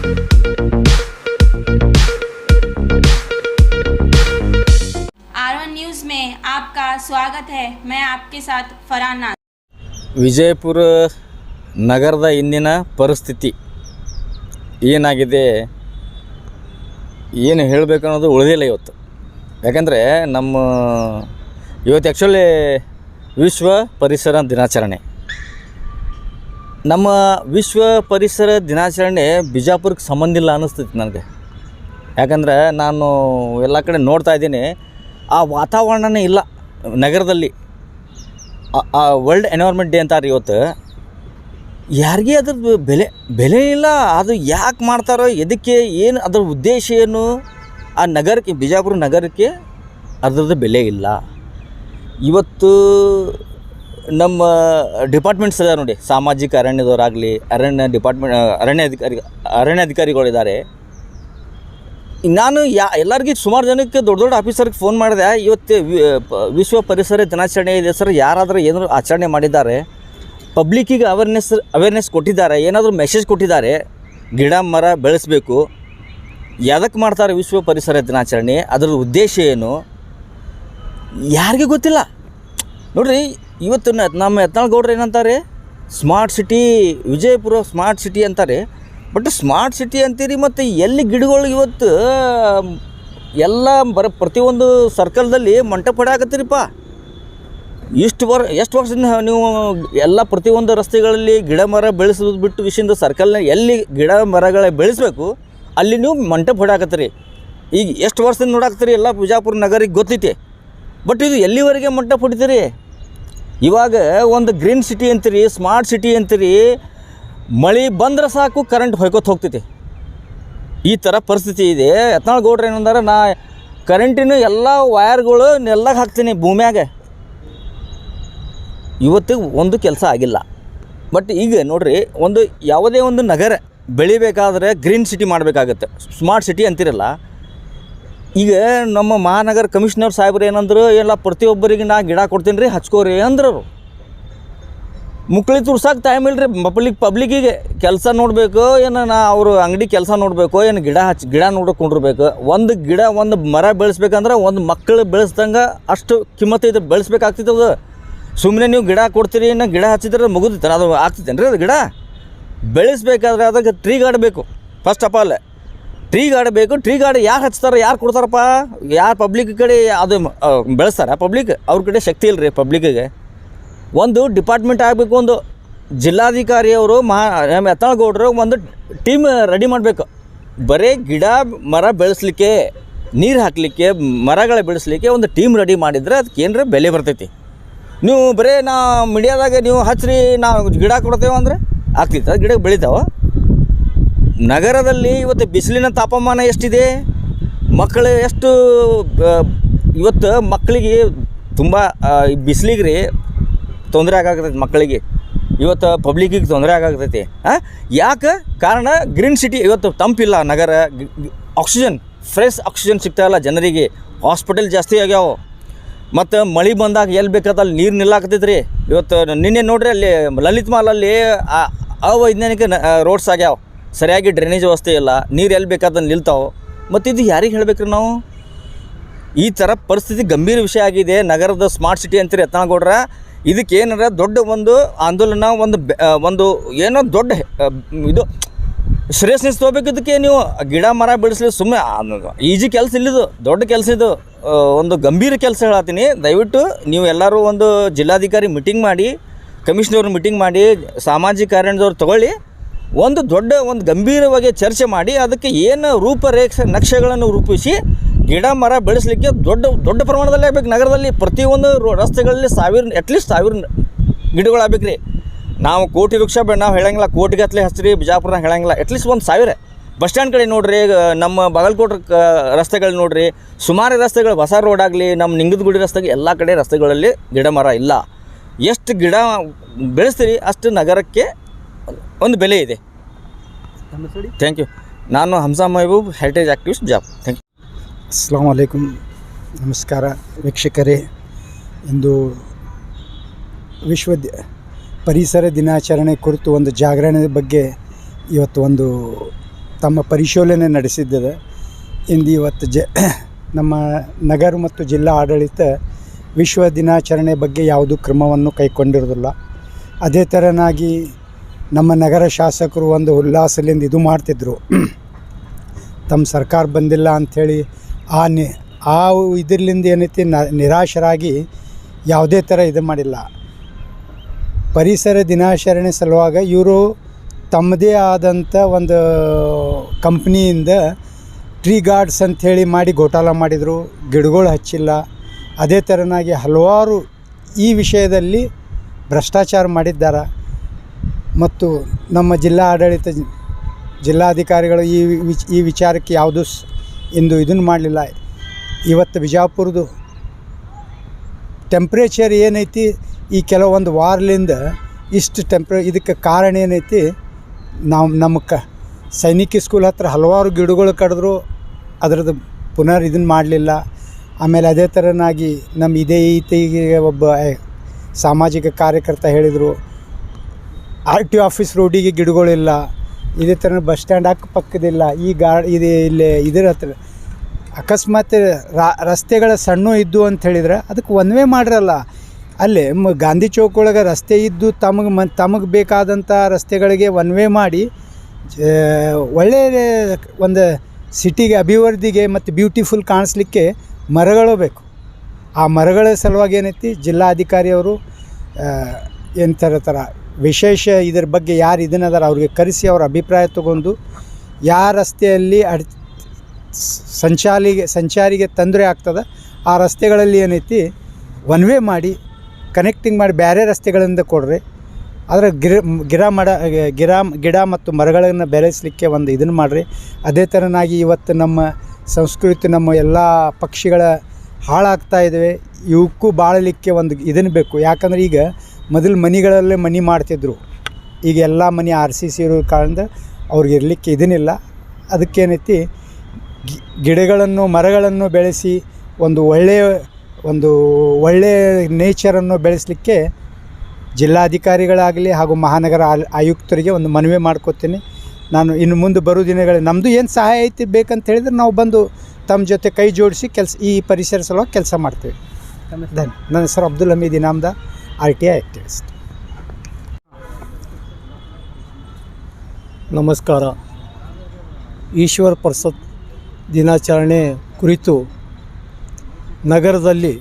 R1 news में आपका स्वागत है। मैं आपके साथ फरहान नाज़। ವಿಜಯಪುರ ನಗರದ ಇಂದಿನ ಪರಿಸ್ಥಿತಿ ಏನಾಗಿದೆ, ಏನು ಹೇಳಬೇಕು ಅನ್ನೋದು ಉಳಿದಿಲ್ಲ ಇವತ್ತು. ಯಾಕಂದರೆ ಇವತ್ತು ಆ್ಯಕ್ಚುಲಿ ವಿಶ್ವ ಪರಿಸರ ದಿನಾಚರಣೆ. ನಮ್ಮ ವಿಶ್ವ ಪರಿಸರ ದಿನಾಚರಣೆ ಬಿಜಾಪುರಕ್ಕೆ ಸಂಬಂಧ ಇಲ್ಲ ಅನ್ನಿಸ್ತೈತಿ ನನಗೆ. ಯಾಕಂದರೆ ನಾನು ಎಲ್ಲ ಕಡೆ ನೋಡ್ತಾ ಇದ್ದೀನಿ, ಆ ವಾತಾವರಣನೇ ಇಲ್ಲ ನಗರದಲ್ಲಿ. ಆ ವರ್ಲ್ಡ್ ಎನ್ವೈರ್ಮೆಂಟ್ ಡೇ ಅಂತಾರೆ ಇವತ್ತು. ಯಾರಿಗೆ ಅದ್ರದ್ದು ಬೆಲೆ ಇಲ್ಲ. ಅದು ಯಾಕೆ ಮಾಡ್ತಾರೋ, ಎದಕ್ಕೆ, ಏನು ಅದ್ರ ಉದ್ದೇಶ ಏನು, ಆ ನಗರಕ್ಕೆ, ಬಿಜಾಪುರ ನಗರಕ್ಕೆ ಅದ್ರದ್ದು ಬೆಲೆ ಇಲ್ಲ. ಇವತ್ತು ನಮ್ಮ ಡಿಪಾರ್ಟ್ಮೆಂಟ್ಸ್ ಇದೆ ನೋಡಿ, ಸಾಮಾಜಿಕ ಅರಣ್ಯದವರಾಗಲಿ, ಅರಣ್ಯಾಧಿಕಾರಿಗಳಿದ್ದಾರೆ. ನಾನು ಎಲ್ಲರಿಗೂ ಸುಮಾರು ಜನಕ್ಕೆ ದೊಡ್ಡ ಆಫೀಸರ್ಗೆ ಫೋನ್ ಮಾಡಿದೆ. ಇವತ್ತು ವಿಶ್ವ ಪರಿಸರ ದಿನಾಚರಣೆ ಇದೆ ಸರ್, ಯಾರಾದರೂ ಏನಾದರೂ ಆಚರಣೆ ಮಾಡಿದ್ದಾರೆ, ಪಬ್ಲಿಕ್ಕಿಗೆ ಅವೇರ್ನೆಸ್ ಕೊಟ್ಟಿದ್ದಾರೆ, ಏನಾದರೂ ಮೆಸೇಜ್ ಕೊಟ್ಟಿದ್ದಾರೆ, ಗಿಡ ಮರ ಬೆಳೆಸಬೇಕು, ಯಾವುದಕ್ಕೆ ಮಾಡ್ತಾರೆ ವಿಶ್ವ ಪರಿಸರ ದಿನಾಚರಣೆ, ಅದರ ಉದ್ದೇಶ ಏನು, ಯಾರಿಗೂ ಗೊತ್ತಿಲ್ಲ ನೋಡಿರಿ. ಇವತ್ತು ನಮ್ಮ ಯತ್ನಾಳ್ ಗೌಡ್ರು ಏನಂತಾರೆ, smart city, Vijayapura smart city ಅಂತಾರೆ. ಬಟ್ ಸ್ಮಾರ್ಟ್ ಸಿಟಿ ಅಂತೀರಿ, ಮತ್ತು ಎಲ್ಲಿ ಗಿಡಗಳು ಇವತ್ತು ಎಲ್ಲ ಪ್ರತಿಯೊಂದು ಸರ್ಕಲ್ದಲ್ಲಿ ಮಂಟಪ ಹೊಡ್ಯಾಕತ್ತೀರಿಪ್ಪ. ಎಷ್ಟು ವರ್ಷದಿಂದ ನೀವು ಎಲ್ಲ ಪ್ರತಿಯೊಂದು ರಸ್ತೆಗಳಲ್ಲಿ ಗಿಡ ಮರ ಬೆಳೆಸೋದು ಬಿಟ್ಟು ವಿಷಯದ ಸರ್ಕಲ್ನ ಎಲ್ಲಿ ಗಿಡ ಮರಗಳ ಬೆಳೆಸಬೇಕು ಅಲ್ಲಿ ನೀವು ಮಂಟಪ ಹೊಡ್ಯಾಕತ್ತೀರಿ. ಈಗ ಎಷ್ಟು ವರ್ಷದಿಂದ ನೋಡಾಕ್ತೀರಿ, ಎಲ್ಲ ಬಿಜಾಪುರ ನಗರಿಗೆ ಗೊತ್ತೈತಿ. ಬಟ್ ಇದು ಎಲ್ಲಿವರೆಗೆ ಮಂಟಪ ಹೊಡಿತೀರಿ? ಇವಾಗ ಒಂದು ಗ್ರೀನ್ ಸಿಟಿ ಅಂತೀರಿ, ಸ್ಮಾರ್ಟ್ ಸಿಟಿ ಅಂತೀರಿ, ಮಳೆ ಬಂದ್ರೆ ಸಾಕು ಕರೆಂಟ್ ಹೊಯ್ಕೋತ ಹೋಗ್ತೈತಿ. ಈ ಥರ ಪರಿಸ್ಥಿತಿ ಇದೆ. ಯತ್ನಾಳ್ ಗೌಡ್ರು ಏನಂದ್ರೆ, ನಾ ಕರೆಂಟಿನ ಎಲ್ಲ ವಯರ್ಗಳು ನೆಲ್ಲಾಗ ಹಾಕ್ತೀನಿ ಭೂಮ್ಯಾಗ. ಇವತ್ತಿಗೆ ಒಂದು ಕೆಲಸ ಆಗಿಲ್ಲ. ಬಟ್ ಈಗ ನೋಡಿರಿ, ಯಾವುದೇ ಒಂದು ನಗರ ಬೆಳಿಬೇಕಾದ್ರೆ ಗ್ರೀನ್ ಸಿಟಿ ಮಾಡಬೇಕಾಗತ್ತೆ, ಸ್ಮಾರ್ಟ್ ಸಿಟಿ ಅಂತಿರಲ್ಲ. ಈಗ ನಮ್ಮ ಮಹಾನಗರ ಕಮಿಷನರ್ ಸಾಹೇಬ್ರು ಏನಂದ್ರು, ಎಲ್ಲ ಪ್ರತಿಯೊಬ್ಬರಿಗೆ ನಾ ಗಿಡ ಕೊಡ್ತೀನಿ ರೀ, ಹಚ್ಕೋರಿ ಅಂದ್ರು. ಮುಕ್ಳಿ ತುರ್ಸಕ್ಕೆ ಟೈಮ್ ಇಲ್ಲರಿ ಪಬ್ಲಿಕ್ಕಿಗೆ. ಕೆಲಸ ನೋಡಬೇಕು, ಏನು ಅವರು ಅಂಗಡಿ ಕೆಲಸ ನೋಡಬೇಕು, ಏನು ಗಿಡ ನೋಡ್ಕೊಂಡಿರ್ಬೇಕು. ಒಂದು ಮರ ಬೆಳೆಸ್ಬೇಕಂದ್ರೆ ಒಂದು ಮಕ್ಕಳು ಬೆಳೆಸ್ದಂಗೆ ಅಷ್ಟು ಕಿಮ್ಮತ್ತು ಇದು ಬೆಳೆಸ್ಬೇಕಾಗ್ತೈತೆ. ಅದು ಸುಮ್ಮನೆ ನೀವು ಗಿಡ ಕೊಡ್ತೀರಿ, ಇನ್ನು ಗಿಡ ಹಚ್ಚಿದ್ರೆ ಮುಗಿದೈತೆ, ಅದು ಆಗ್ತೈತೇನು ರೀ? ಅದು ಗಿಡ ಬೆಳೆಸ್ಬೇಕಾದ್ರೆ ಅದಕ್ಕೆ ಟ್ರೀ ಗಾರ್ಡ್ ಬೇಕು. First of all tree guard ಬೇಕು. ಟ್ರೀ ಗಾರ್ಡ್ ಯಾರು ಹಚ್ತಾರೆ, ಯಾರು ಕೊಡ್ತಾರಪ್ಪ? ಯಾರು ಪಬ್ಲಿಕ್ ಕಡೆ ಅದು ಬೆಳೆಸ್ತಾರೆ? ಪಬ್ಲಿಕ್ ಅವ್ರ ಕಡೆ ಶಕ್ತಿ ಇಲ್ಲ ರೀ. ಪಬ್ಲಿಕ್ಕಿಗೆ ಒಂದು ಡಿಪಾರ್ಟ್ಮೆಂಟ್ ಆಗಬೇಕು. ಒಂದು ಜಿಲ್ಲಾಧಿಕಾರಿಯವರು ನಮ್ಮ ಯತ್ನಾಳ್ ಗೌಡರು ಒಂದು ಟೀಮ್ ರೆಡಿ ಮಾಡಬೇಕು. ಬರೀ ಗಿಡ ಮರ ಬೆಳೆಸಲಿಕ್ಕೆ, ನೀರು ಹಾಕಲಿಕ್ಕೆ, ಮರಗಳ ಬೆಳೆಸಲಿಕ್ಕೆ ಒಂದು ಟೀಮ್ ರೆಡಿ ಮಾಡಿದರೆ ಅದಕ್ಕೆ ಏನರ ಬೆಲೆ ಬರ್ತೈತಿ. ನೀವು ಬರೀ ಮೀಡಿಯಾದಾಗ ನೀವು ಹಚ್ಚಿರಿ, ನಾವು ಗಿಡ ಕೊಡ್ತೇವೆ ಅಂದರೆ ಆಗ್ತೈತೆ, ಅದು ಗಿಡ ಬೆಳಿತಾವೆ. ನಗರದಲ್ಲಿ ಇವತ್ತು ಬಿಸಿಲಿನ ತಾಪಮಾನ ಎಷ್ಟಿದೆ, ಮಕ್ಕಳು ಎಷ್ಟು ಇವತ್ತು ಮಕ್ಕಳಿಗೆ ತುಂಬ ಬಿಸಿಲಿಗೆ ರೀ ತೊಂದರೆ ಆಗಾಕತ್ತೈತಿ. ಮಕ್ಕಳಿಗೆ ಇವತ್ತು ಪಬ್ಲಿಕ್ಕಿಗೆ ತೊಂದರೆ ಆಗಾಕತ್ತೈತಿ. ಯಾಕೆ ಕಾರಣ? ಗ್ರೀನ್ ಸಿಟಿ ಇವತ್ತು ತಂಪಿಲ್ಲ ನಗರ, ಫ್ರೆಶ್ ಆಕ್ಸಿಜನ್ ಸಿಗ್ತಾಯಿಲ್ಲ ಜನರಿಗೆ, ಹಾಸ್ಪಿಟಲ್ ಜಾಸ್ತಿ ಆಗ್ಯಾವ. ಮತ್ತು ಮಳೆ ಬಂದಾಗ ಎಲ್ಲಿ ಬೇಕಾದ ಅಲ್ಲಿ ನೀರು ನಿಲ್ಲಾಕತ್ತೈತೆ ರೀ. ಇವತ್ತು ನಿನ್ನೆ ನೋಡ್ರಿ, ಅಲ್ಲಿ ಲಲಿತ್ ಮಾಲಲ್ಲಿ ಅವೈಜ್ಞಾನಿಕ ರೋಡ್ಸ್ ಆಗ್ಯಾವ, ಸರಿಯಾಗಿ ಡ್ರೈನೇಜ್ ವ್ಯವಸ್ಥೆ ಇಲ್ಲ, ನೀರು ಎಲ್ಲಿ ಬೇಕಾದಂಗೆ ನಿಲ್ತಾವೆ. ಮತ್ತು ಇದು ಯಾರಿಗೆ ಹೇಳ್ಬೇಕ್ರಿ ನಾವು? ಈ ಥರ ಪರಿಸ್ಥಿತಿ ಗಂಭೀರ ವಿಷಯ ಆಗಿದೆ. ನಗರದ ಸ್ಮಾರ್ಟ್ ಸಿಟಿ ಅಂತೀರಿ ಯತ್ನಾಳ್ ಗೌಡ್ರ. ಇದಕ್ಕೆ ಏನಾರ ದೊಡ್ಡ ಒಂದು ಆಂದೋಲನ, ಒಂದು ಏನೋ ದೊಡ್ಡ ಇದು ಶ್ರೇಷ್ಠ ತೊಗೋಬೇಕು. ಇದಕ್ಕೆ ನೀವು ಗಿಡ ಮರ ಬೆಳೆಸಲಿ, ಸುಮ್ಮನೆ ಈಜಿ ಕೆಲಸ ಇಲ್ಲಿದು, ದೊಡ್ಡ ಕೆಲಸ ಇದು, ಒಂದು ಗಂಭೀರ ಕೆಲಸ ಹೇಳತ್ತೀನಿ. ದಯವಿಟ್ಟು ನೀವು ಎಲ್ಲರೂ ಒಂದು ಜಿಲ್ಲಾಧಿಕಾರಿ ಮೀಟಿಂಗ್ ಮಾಡಿ, ಕಮಿಷನರ್ ಮೀಟಿಂಗ್ ಮಾಡಿ, ಸಾಮಾಜಿಕ ಅರಣ್ಯದವ್ರು ತಗೊಳ್ಳಿ, ಒಂದು ಗಂಭೀರವಾಗಿ ಚರ್ಚೆ ಮಾಡಿ ಅದಕ್ಕೆ ಏನು ನಕ್ಷೆಗಳನ್ನು ರೂಪಿಸಿ ಗಿಡ ಮರ ಬೆಳೆಸಲಿಕ್ಕೆ ದೊಡ್ಡ ಪ್ರಮಾಣದಲ್ಲಿ ಆಗಬೇಕು. ನಗರದಲ್ಲಿ ಪ್ರತಿಯೊಂದು ರಸ್ತೆಗಳಲ್ಲಿ ಅಟ್ಲೀಸ್ಟ್ 1000 ಗಿಡಗಳು ಆಗ್ಬೇಕು ರೀ. ನಾವು ಕೋಟಿ ವೃಕ್ಷ ನಾವು ಹೇಳಂಗಿಲ್ಲ, ಕೋಟಿಗಟ್ಟಲೆ ಹಚ್ಚಿರಿ ಬಿಜಾಪುರನಾಗ ಹೇಳಂಗಿಲ್ಲ. ಅಟ್ಲೀಸ್ಟ್ 1000. ಬಸ್ ಸ್ಟ್ಯಾಂಡ್ ಕಡೆ ನೋಡಿರಿ, ನಮ್ಮ ಬಾಗಲಕೋಟೆ ರಸ್ತೆಗಳು ನೋಡಿರಿ, ಸುಮಾರು ರಸ್ತೆಗಳು, ಹೊಸ ರೋಡ್ ಆಗಲಿ, ನಮ್ಮ ನಿಂಗದಗುಡಿ ರಸ್ತೆಗೆ ಎಲ್ಲ ಕಡೆ ರಸ್ತೆಗಳಲ್ಲಿ ಗಿಡ ಮರ ಇಲ್ಲ. ಎಷ್ಟು ಗಿಡ ಬೆಳೆಸ್ತೀರಿ ಅಷ್ಟು ನಗರಕ್ಕೆ ಒಂದು ಬೆಲೆ ಇದೆ. Thank you. ನಾನು ಹಂಸಾ ಮೆಹಬೂಬ್, ಹೆರಿಟೇಜ್ ಆಕ್ಟಿವಿಸ್ಟ್, ಜಾಬ್. Thank you. ಅಸ್ಸಲಾಮು ಅಲೈಕುಮ್. ನಮಸ್ಕಾರ ವೀಕ್ಷಕರೇ. ಇಂದು ವಿಶ್ವ ಪರಿಸರ ದಿನಾಚರಣೆ ಕುರಿತು ಒಂದು ಜಾಗರಣೆ ಬಗ್ಗೆ ಇವತ್ತು ಒಂದು ತಮ್ಮ ಪರಿಶೀಲನೆ ನಡೆಸಿದ್ದಾರೆ. ಇವತ್ತು ನಮ್ಮ ನಗರ ಮತ್ತು ಜಿಲ್ಲಾ ಆಡಳಿತ ವಿಶ್ವ ದಿನಾಚರಣೆ ಬಗ್ಗೆ ಯಾವುದೂ ಕ್ರಮವನ್ನು ಕೈಗೊಂಡಿರೋದಿಲ್ಲ. ಅದೇ ಥರನಾಗಿ ನಮ್ಮ ನಗರ ಶಾಸಕರು ಒಂದು ಉಲ್ಲಾಸದಿಂದ ಇದು ಮಾಡ್ತಿದ್ರು, ತಮ್ಮ ಸರ್ಕಾರ ಬಂದಿಲ್ಲ ಅಂಥೇಳಿ ಆ ಇದರಿಂದ ಏನೈತಿ ನಿರಾಶರಾಗಿ ಯಾವುದೇ ಥರ ಇದು ಮಾಡಿಲ್ಲ. ಪರಿಸರ ದಿನಾಚರಣೆ ಸಲುವಾಗ ಇವರು ತಮ್ಮದೇ ಆದಂಥ ಒಂದು ಕಂಪ್ನಿಯಿಂದ ಟ್ರೀ ಗಾರ್ಡ್ಸ್ ಅಂಥೇಳಿ ಮಾಡಿ ಘೋಟಾಲ ಮಾಡಿದರು, ಗಿಡಗಳು ಹಚ್ಚಿಲ್ಲ. ಅದೇ ಥರನಾಗಿ ಹಲವಾರು ಈ ವಿಷಯದಲ್ಲಿ ಭ್ರಷ್ಟಾಚಾರ ಮಾಡಿದ್ದಾರೆ. ಮತ್ತು ನಮ್ಮ ಜಿಲ್ಲಾ ಆಡಳಿತ ಜಿಲ್ಲಾಧಿಕಾರಿಗಳು ಈ ವಿಚಾರಕ್ಕೆ ಯಾವುದೂ ಇದನ್ನು ಮಾಡಲಿಲ್ಲ. ಇವತ್ತು ವಿಜಯಪುರದು ಟೆಂಪ್ರೇಚರ್ ಏನೈತಿ ಈ ಕೆಲವೊಂದು ವಾರಲಿಂದ ಇಷ್ಟು ಇದಕ್ಕೆ ಕಾರಣ ಏನೈತಿ, ನಮ್ಮ ಸೈನಿಕ ಸ್ಕೂಲ್ ಹತ್ರ ಹಲವಾರು ಗಿಡಗಳು ಕಡಿದ್ರು, ಅದರದ್ದು ಇದನ್ನು ಮಾಡಲಿಲ್ಲ. ಆಮೇಲೆ ಅದೇ ಥರನಾಗಿ ನಮ್ಮ ಈತೆಗೆ ಒಬ್ಬ ಸಾಮಾಜಿಕ ಕಾರ್ಯಕರ್ತ ಹೇಳಿದರು, RTO ಆಫೀಸ್ ರೋಡಿಗೆ ಗಿಡಗಳಿಲ್ಲ. ಇದೇ ಥರ ಬಸ್ ಸ್ಟ್ಯಾಂಡ್ ಅಕ್ಕಪಕ್ಕದಿಲ್ಲ. ಇಲ್ಲಿ ಇದರ ಹತ್ರ ಅಕಸ್ಮಾತ್ ರಸ್ತೆಗಳ ಸಣ್ಣ ಇದ್ದು ಅಂತ ಹೇಳಿದ್ರೆ ಅದಕ್ಕೆ ಒನ್ ವೇ ಮಾಡಿರಲ್ಲ. ಅಲ್ಲೇ ಗಾಂಧಿ ಚೌಕ್ ಒಳಗೆ ರಸ್ತೆ ಇದ್ದು ತಮಗೆ ಬೇಕಾದಂಥ ರಸ್ತೆಗಳಿಗೆ ಒನ್ ವೇ ಮಾಡಿ ಒಳ್ಳೆಯ ಒಂದು ಸಿಟಿಗೆ ಅಭಿವೃದ್ಧಿಗೆ ಮತ್ತು ಬ್ಯೂಟಿಫುಲ್ ಕಾಣಿಸ್ಲಿಕ್ಕೆ ಮರಗಳು ಬೇಕು. ಆ ಮರಗಳ ಸಲುವಾಗಿ ಏನೈತಿ ಜಿಲ್ಲಾಧಿಕಾರಿಯವರು ಥರ ವಿಶೇಷ ಇದ್ರ ಬಗ್ಗೆ ಯಾರು ಇದನ್ನದಾರ ಅವ್ರಿಗೆ ಕರೆಸಿ ಅವ್ರ ಅಭಿಪ್ರಾಯ ತಗೊಂಡು ಯಾವ ರಸ್ತೆಯಲ್ಲಿ ಸಂಚಾರಿಗೆ ತೊಂದರೆ ಆಗ್ತದೆ ಆ ರಸ್ತೆಗಳಲ್ಲಿ ಏನೈತಿ ಒನ್ ವೇ ಮಾಡಿ ಕನೆಕ್ಟಿಂಗ್ ಮಾಡಿ ಬೇರೆ ರಸ್ತೆಗಳಿಂದ ಕೊಡ್ರಿ. ಆದರೆ ಗಿಡ ಮತ್ತು ಮರಗಳನ್ನು ಬೆಳೆಸಲಿಕ್ಕೆ ಒಂದು ಇದನ್ನು ಮಾಡಿರಿ. ಅದೇ ಥರನಾಗಿ ಇವತ್ತು ನಮ್ಮ ಸಂಸ್ಕೃತಿ, ನಮ್ಮ ಎಲ್ಲ ಪಕ್ಷಿಗಳ ಹಾಳಾಗ್ತಾ ಇದ್ದಾವೆ. ಇವಕ್ಕೂ ಬಾಳಲಿಕ್ಕೆ ಒಂದು ಇದನ್ನು ಬೇಕು. ಯಾಕಂದ್ರೆ ಈಗ ಮೊದಲು ಮನೆಗಳಲ್ಲೇ ಮನೆ ಮಾಡ್ತಿದ್ರು, ಈಗ ಎಲ್ಲ ಮನೆ RCC ಇರೋ ಕಾರಣದಿಂದ ಅವ್ರಿಗೆ ಇರಲಿಕ್ಕೆ ಇದನ್ನಿಲ್ಲ. ಅದಕ್ಕೇನೈತಿ ಗಿಡಗಳನ್ನು ಮರಗಳನ್ನು ಬೆಳೆಸಿ ಒಂದು ಒಳ್ಳೆಯ ನೇಚರನ್ನು ಬೆಳೆಸಲಿಕ್ಕೆ ಜಿಲ್ಲಾಧಿಕಾರಿಗಳಾಗಲಿ ಹಾಗೂ ಮಹಾನಗರ ಆಯುಕ್ತರಿಗೆ ಒಂದು ಮನವಿ ಮಾಡ್ಕೋತೀನಿ. ನಾನು ಇನ್ನು ಮುಂದೆ ಬರೋ ದಿನಗಳಲ್ಲಿ ನಮ್ಮದು ಏನು ಸಹಾಯ ಐತಿ ಬೇಕಂತ ಹೇಳಿದ್ರೆ ನಾವು ಬಂದು ತಮ್ಮ ಜೊತೆ ಕೈ ಜೋಡಿಸಿ ಈ ಪರಿಸರ ಸಲುವಾಗಿ ಕೆಲಸ ಮಾಡ್ತೀವಿ. ನನ್ನ ಹೆಸರು ಅಬ್ದುಲ್ ಹಮೀದ್ ಇನಾಮ್ದಾರ್, RTI ಆ್ಯಕ್ಟಿವಿಸ್ಟ್. ನಮಸ್ಕಾರ. ಈಶ್ವರ ಪ್ರಸಾದ್ ದಿನಾಚರಣೆ ಕುರಿತು ನಗರದಲ್ಲಿ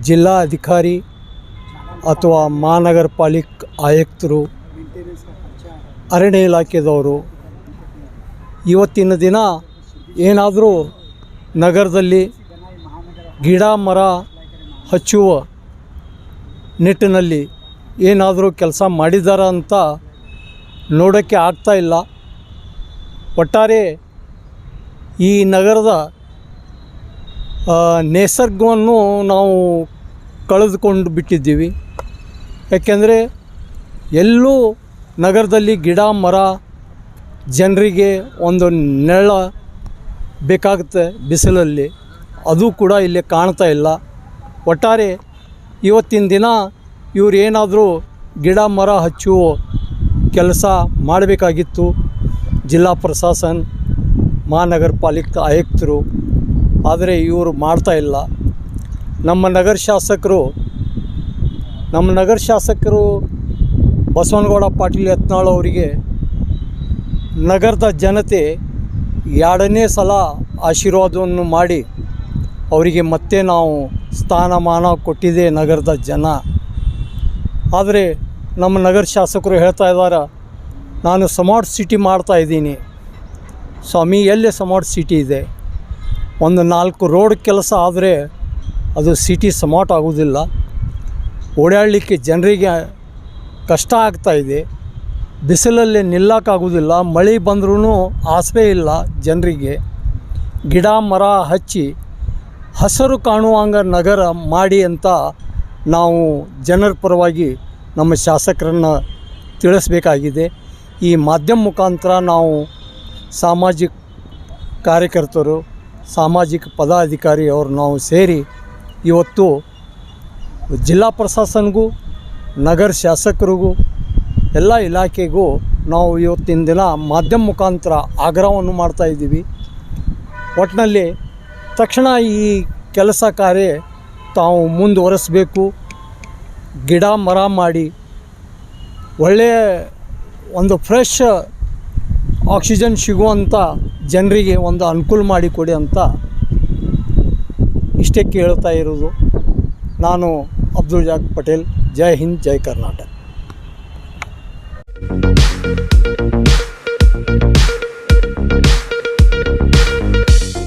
ಜಿಲ್ಲಾ ಅಧಿಕಾರಿ ಅಥವಾ ಮಹಾನಗರ ಪಾಲಿಕೆ ಆಯುಕ್ತರು, ಅರಣ್ಯ ಇಲಾಖೆದವರು ಇವತ್ತಿನ ದಿನ ಏನಾದರೂ ನಗರದಲ್ಲಿ ಗಿಡ ಮರ ಹಚ್ಚುವ ನಿಟ್ಟಿನಲ್ಲಿ ಏನಾದರೂ ಕೆಲಸ ಮಾಡಿದಾರ ಅಂತ ನೋಡೋಕ್ಕೆ ಆಗ್ತಾಯಿಲ್ಲ. ಒಟ್ಟಾರೆ ಈ ನಗರದ ನಿಸರ್ಗವನ್ನು ನಾವು ಕಳೆದುಕೊಂಡು ಬಿಟ್ಟಿದ್ದೀವಿ. ಯಾಕೆಂದರೆ ಎಲ್ಲೂ ನಗರದಲ್ಲಿ ಗಿಡ ಮರ ಜನರಿಗೆ ಒಂದು ನೆರಳ ಬೇಕಾಗುತ್ತೆ ಬಿಸಿಲಲ್ಲಿ, ಅದು ಕೂಡ ಇಲ್ಲಿ ಕಾಣ್ತಾ ಇಲ್ಲ. ಒಟ್ಟಾರೆ ಇವತ್ತಿನ ದಿನ ಇವರು ಏನಾದರೂ ಗಿಡ ಮರ ಹಚ್ಚುವ ಕೆಲಸ ಮಾಡಬೇಕಾಗಿತ್ತು. ಜಿಲ್ಲಾ ಪ್ರಶಾಸನ, ಮಹಾನಗರ ಪಾಲಿಕೆ ಆಯುಕ್ತರು, ಆದರೆ ಇವರು ಮಾಡ್ತಾಯಿಲ್ಲ. ನಮ್ಮ ನಗರ ಶಾಸಕರು ಬಸವನಗೌಡ ಪಾಟೀಲ್ ಯತ್ನಾಳ್ ಅವರಿಗೆ ನಗರದ ಜನತೆ 2ನೇ ಸಲ ಆಶೀರ್ವಾದವನ್ನು ಮಾಡಿ ಅವರಿಗೆ ಮತ್ತೆ ನಾವು ಸ್ಥಾನಮಾನ ಕೊಟ್ಟಿದೆ ನಗರದ ಜನ. ಆದರೆ ನಮ್ಮ ನಗರ ಶಾಸಕರು ಹೇಳ್ತಾ ಇದ್ದಾರೆ, ನಾನು ಸ್ಮಾರ್ಟ್ ಸಿಟಿ ಮಾಡ್ತಾಯಿದ್ದೀನಿ. ಸ್ವಾಮಿ, ಎಲ್ಲಿ ಸ್ಮಾರ್ಟ್ ಸಿಟಿ ಇದೆ? ಒಂದು 4 ರೋಡ್ ಕೆಲಸ ಆದರೆ ಅದು ಸಿಟಿ ಸ್ಮಾರ್ಟ್ ಆಗೋದಿಲ್ಲ. ಓಡಾಡಲಿಕ್ಕೆ ಜನರಿಗೆ ಕಷ್ಟ ಆಗ್ತಾಯಿದೆ. ಬಿಸಿಲಲ್ಲಿ ನಿಲ್ಲಕ್ಕಾಗೋದಿಲ್ಲ. ಮಳೆ ಬಂದ್ರೂ ಆಸರೆ ಇಲ್ಲ ಜನರಿಗೆ. ಗಿಡ ಮರ ಹಚ್ಚಿ ಹಸಿರು ಕಾಣುವಂಗೆ ನಗರ ಮಾಡಿ ಅಂತ ನಾವು ಜನರ ಪರವಾಗಿ ನಮ್ಮ ಶಾಸಕರನ್ನು ತಿಳಿಸಬೇಕಾಗಿದೆ. ಈ ಮಾಧ್ಯಮ ಮುಖಾಂತರ ನಾವು ಸಾಮಾಜಿಕ ಕಾರ್ಯಕರ್ತರು, ಸಾಮಾಜಿಕ ಪದಾಧಿಕಾರಿ ಅವರು ನಾವು ಸೇರಿ ಇವತ್ತು ಜಿಲ್ಲಾ ಪ್ರಶಾಸನಗೂ, ನಗರ ಶಾಸಕರಿಗೂ, ಎಲ್ಲ ಇಲಾಖೆಗೂ ನಾವು ಇವತ್ತಿನ ದಿನ ಮಾಧ್ಯಮ ಮುಖಾಂತರ ಆಗ್ರಹವನ್ನು ಮಾಡ್ತಾಯಿದ್ದೀವಿ. ಒಟ್ಟಿನಲ್ಲಿ ತಕ್ಷಣ ಈ ಕೆಲಸ ಕಾರ್ಯ ತಾವು ಮುಂದುವರಿಸಬೇಕು. ಗಿಡ ಮರ ಮಾಡಿ ಒಳ್ಳೆಯ ಒಂದು ಫ್ರೆಶ್ ಆಕ್ಸಿಜನ್ ಸಿಗುವಂಥ ಜನರಿಗೆ ಒಂದು ಅನುಕೂಲ ಮಾಡಿಕೊಡಿ ಅಂತ ಇಷ್ಟೇ ಕೇಳ್ತಾ ಇರೋದು. ನಾನು ಅಬ್ದುಲ್ ಜಾಕ್ ಪಟೇಲ್. ಜೈ ಹಿಂದ್, ಜೈ ಕರ್ನಾಟಕ.